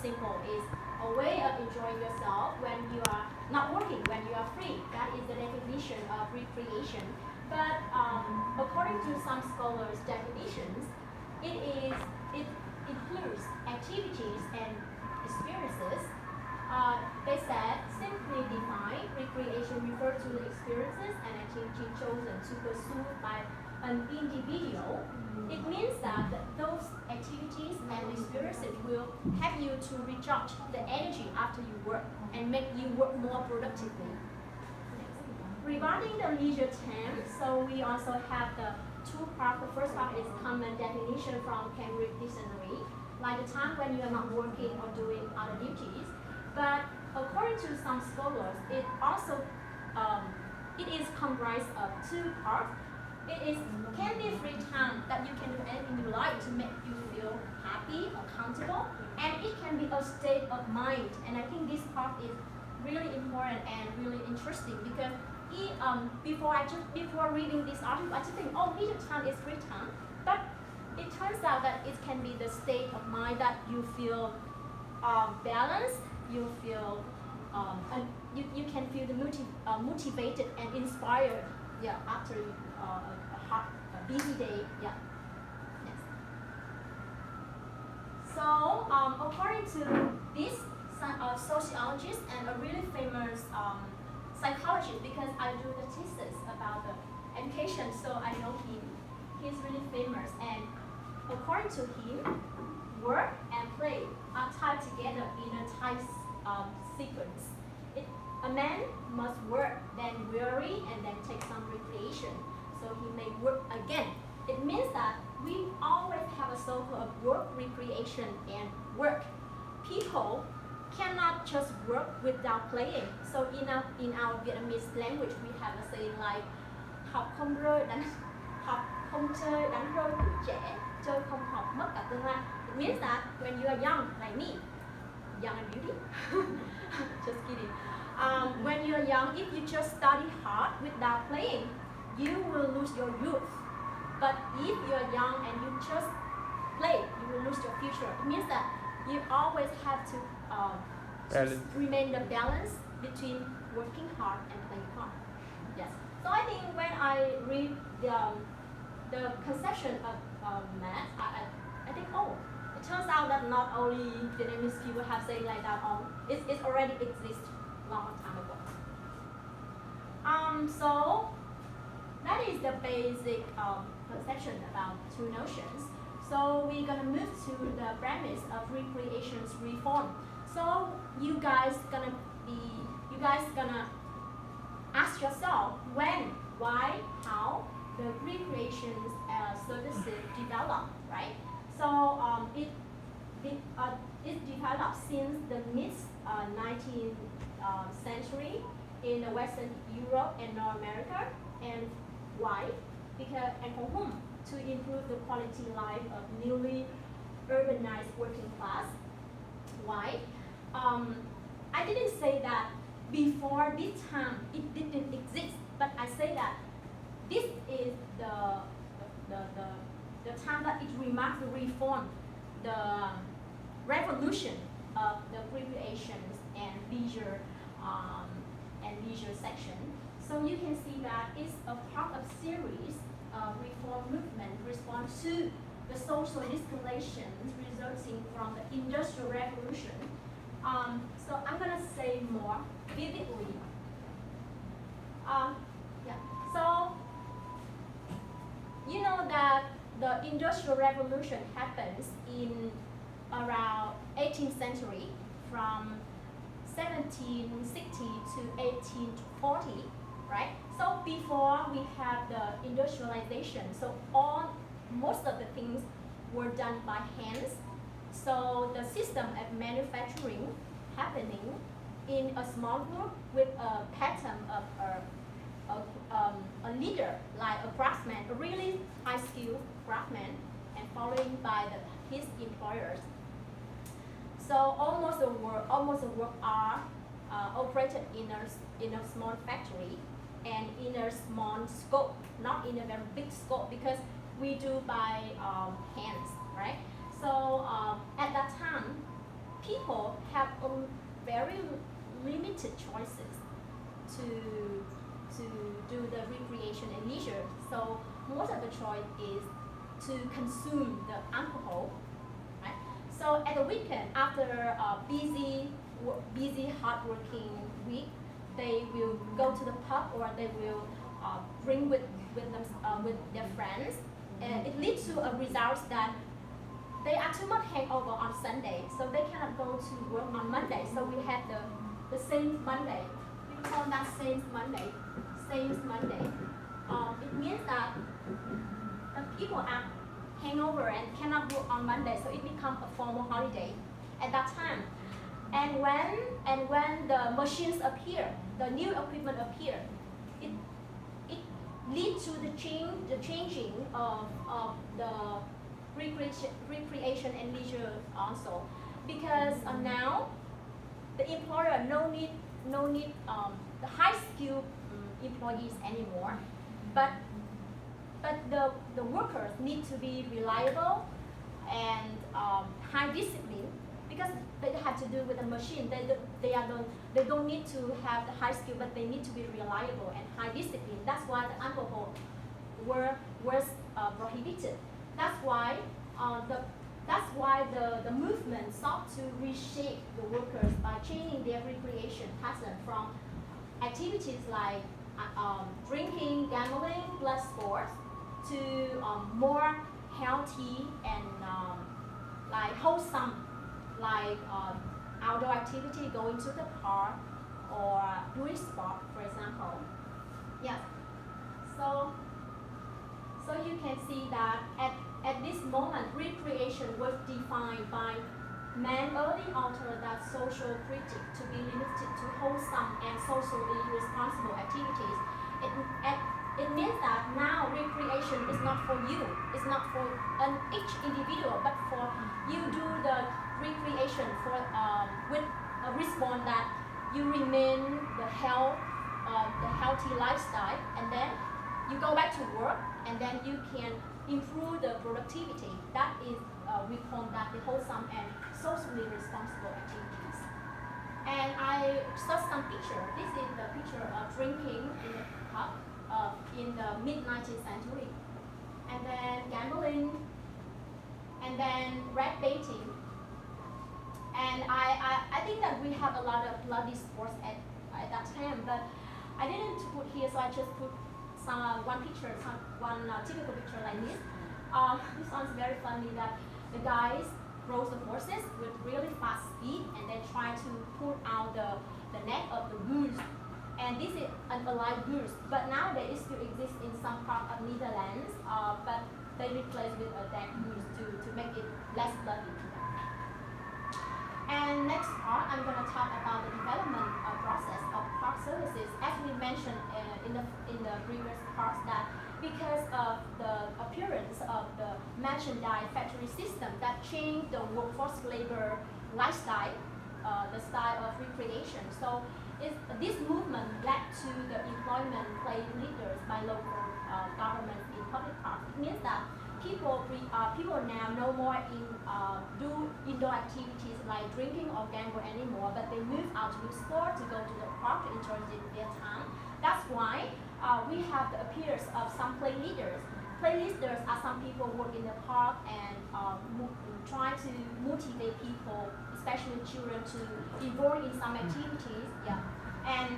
simple. It's a way of enjoying yourself when you are not working, when you are free. That is the definition of recreation. But according to some scholars' definitions, it includes activities and experiences. They said, simply defined, recreation refers to the experiences and activities chosen to pursue by an individual. It means that those activities and experiences will help you to recharge the energy after you work and make you work more productively. Regarding the leisure time, so we also have the two parts. The first part is common definition from Cambridge Dictionary, like the time when you are not working or doing other duties. But according to some scholars, it also it is comprised of two parts. It can be free time that you can do anything you like to make you feel happy or comfortable, and it can be a state of mind. And I think this part is really important and really interesting because before reading this article, I just think, oh, leisure time is free time, but it turns out that it can be the state of mind that you feel balanced, you feel and you can feel motivated and inspired, yeah, after a busy day, yeah. Yes. So according to this sociologist and a really famous psychologist, because I do the thesis about the education, so I know him. He's really famous, and according to him, work and play are tied together in a tight sequence. A man must work, then weary, and then take some recreation. So he may work again. It means that we always have a circle of work, recreation, and work. People cannot just work without playing. So in our Vietnamese language, we have a saying like học không chơi đánh rơi tuổi trẻ, chơi không học mất cả tương lai. It means that when you are young, like me, young and beauty, just kidding. When you're young, if you just study hard without playing, you will lose your youth. But if you're young and you just play, you will lose your future. It means that you always have to remain the balance between working hard and playing hard. Yes. So I think when I read the conception of math, I think, oh, it turns out that not only Vietnamese people have saying like that, it already exists long time ago. So that is the basic conception about two notions. So we're gonna move to the premise of recreation's reform. So you guys gonna ask yourself when, why, how the recreation's services developed, right? So it developed since the mid 19th century in Western Europe and North America. And why? Because, and for whom? To improve the quality of life of newly urbanized working class. Why? I didn't say that before this time it didn't exist, but I say that this is the time that it remarks the reform, the revolution of the recreations and leisure section. So you can see that it's a part of series of reform movement response to the social escalations resulting from the Industrial Revolution. So I'm gonna say more vividly. Yeah. So you know that the Industrial Revolution happens in around 18th century, from 1760 to 1840, right? So before we have the industrialization, so most of the things were done by hands. So the system of manufacturing happening in a small group with a pattern of a leader, like a craftsman, a really high-skilled craftsman, and following by his employers. So almost the work are operated in a small factory and in a small scope, not in a very big scope, because we do by hands, right? So at that time, people limited choices to do the recreation and leisure. So most of the choice is to consume the alcohol, right? So at the weekend, after a busy hardworking week, they will go to the pub or they will drink with their friends, and it leads to a result that they are too much hangover on Sunday, so they cannot go to work on Monday. So we have the same Monday. We call that same Monday. It means that people are hangover and cannot work on Monday, so it becomes a formal holiday at that time. And when the machines appear, the new equipment appear, it leads to the changing of the recreation and leisure also, because now the employer no need the high skilled employees anymore, but the workers need to be reliable and high discipline, because they have to do with a machine. They don't need to have the high skill, but they need to be reliable and high discipline. That's why the alcohol was prohibited. That's why the movement sought to reshape the workers by changing their recreation pattern from activities like drinking, gambling, blood sports to more healthy and like wholesome, like outdoor activity, going to the park or doing sport, for example. Yes. So you can see that at this moment, recreation was defined by man early altered that social critic to be limited to wholesome and socially responsible activities. It means that now recreation is not for you, it's not for each individual, but for you do the recreation for with a response that you remain the healthy lifestyle, and then you go back to work, and then you can improve the productivity. That is we call that the wholesome and socially responsible activities. And I saw some picture. This is the picture of drinking in the pub in the mid-19th century, and then gambling, and then rat baiting. And I think that we have a lot of bloody sports at that time, but I didn't put here, so I just put one typical picture like this. This one's very funny, that the guys rode the horses with really fast speed, and they try to pull out the neck of the goose. And this is an alive goose, but nowadays it still exists in some part of Netherlands, but they replace with a dead goose to make it less bloody. And next part, I'm going to talk about the development process of park services. As we mentioned in the previous parts, that because of the appearance of the merchandise factory system that changed the workforce labor lifestyle, the style of recreation. So this movement led to the employment place leaders by local governments in public parks. It means that people now no more do indoor activities like drinking or gamble anymore, but they move out to do sport, to go to the park to enjoy their time. That's why we have the appearance of some play leaders. Play leaders are some people who work in the park and try to motivate people, especially children, to involve in some activities. Yeah, and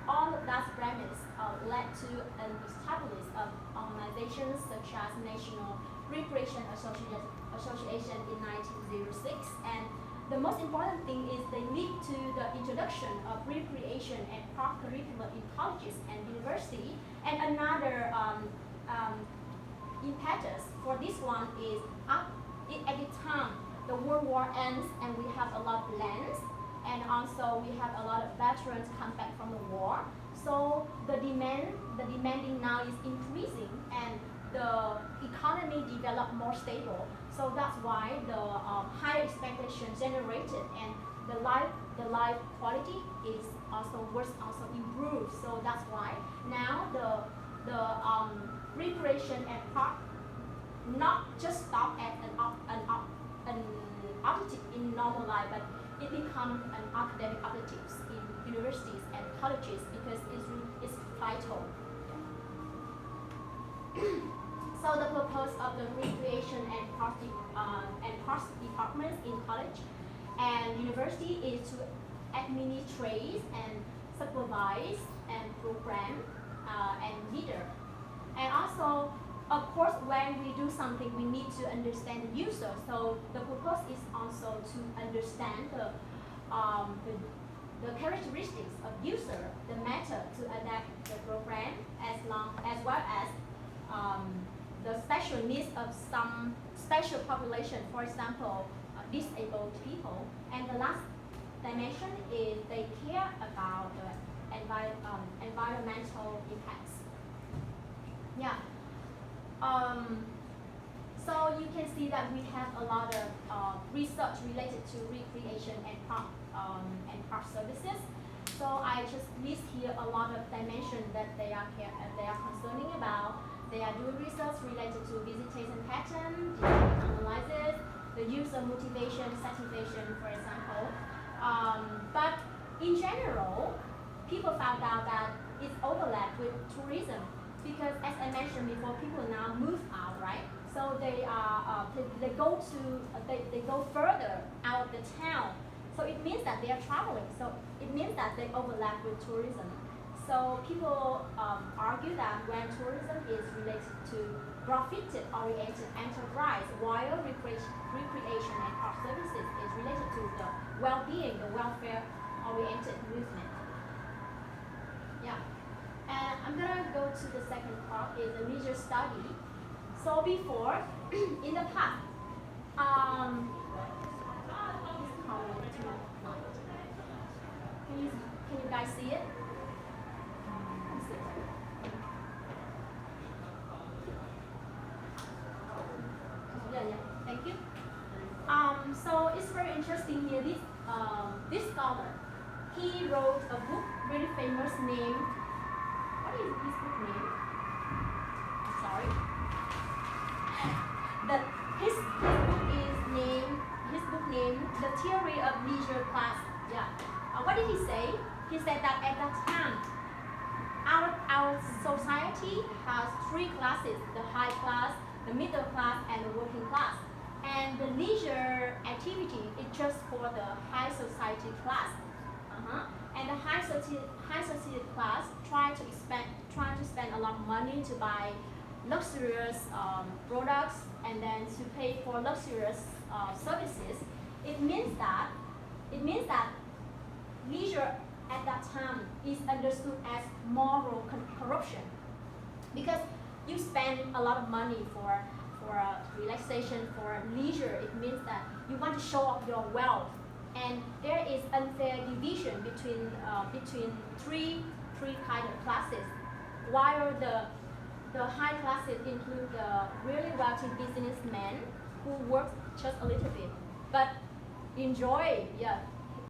all of that premise led to an establishment of organizations such as National Recreation Association in 1906. And the most important thing is they lead to the introduction of recreation and park curriculum in colleges and university. And another impetus for this one is at the time the World War ends and we have a lot of lands, and also we have a lot of veterans come back from the war. So the demanding now is increasing, and the economy developed more stable. So that's why the higher expectation generated, and the life quality was also improved. So that's why now the recreation and park not just stop at an objective in normal life, but it becomes an academic objectives in universities and colleges because it's vital. So the purpose of the recreation and parks departments in college and university is to administrate and supervise and program and leader. And also, of course, when we do something, we need to understand the user. So the purpose is also to understand the characteristics of user, the method to adapt the program as well as the special needs of some special population, for example, disabled people. And the last dimension is they care about the environmental impacts. Yeah. So you can see that we have a lot of research related to recreation and park services. So I just list here a lot of dimensions that they are concerning about. They are doing research related to visitation pattern, analysis, the user motivation, satisfaction, for example. But in general, people found out that it's overlapped with tourism because, as I mentioned before, people now move out, right? So they go further out of the town. So it means that they are traveling. So it means that they overlap with tourism. So people argue that when tourism is related to profit-oriented enterprise, while recreation and park services is related to the well-being, the welfare-oriented movement. Yeah. And I'm gonna go to the second part, is the leisure study. So before, in the past, can you guys see it? Yeah, thank you. So it's very interesting here. This scholar, he wrote a book, really famous, named. What is his book name? Sorry. His book named The Theory of Leisure Class. Yeah. What did he say? He said that at that time, our society has three classes: the high class, the middle class, and the working class. And the leisure activity is just for the high society class. And the high society class try to spend a lot of money to buy luxurious products and then to pay for luxurious services. It means that leisure at that time is understood as moral corruption, because you spend a lot of money for relaxation, for leisure. It means that you want to show off your wealth, and there is unfair division between three kind of classes. While the high classes include the really wealthy businessmen who work just a little bit but enjoy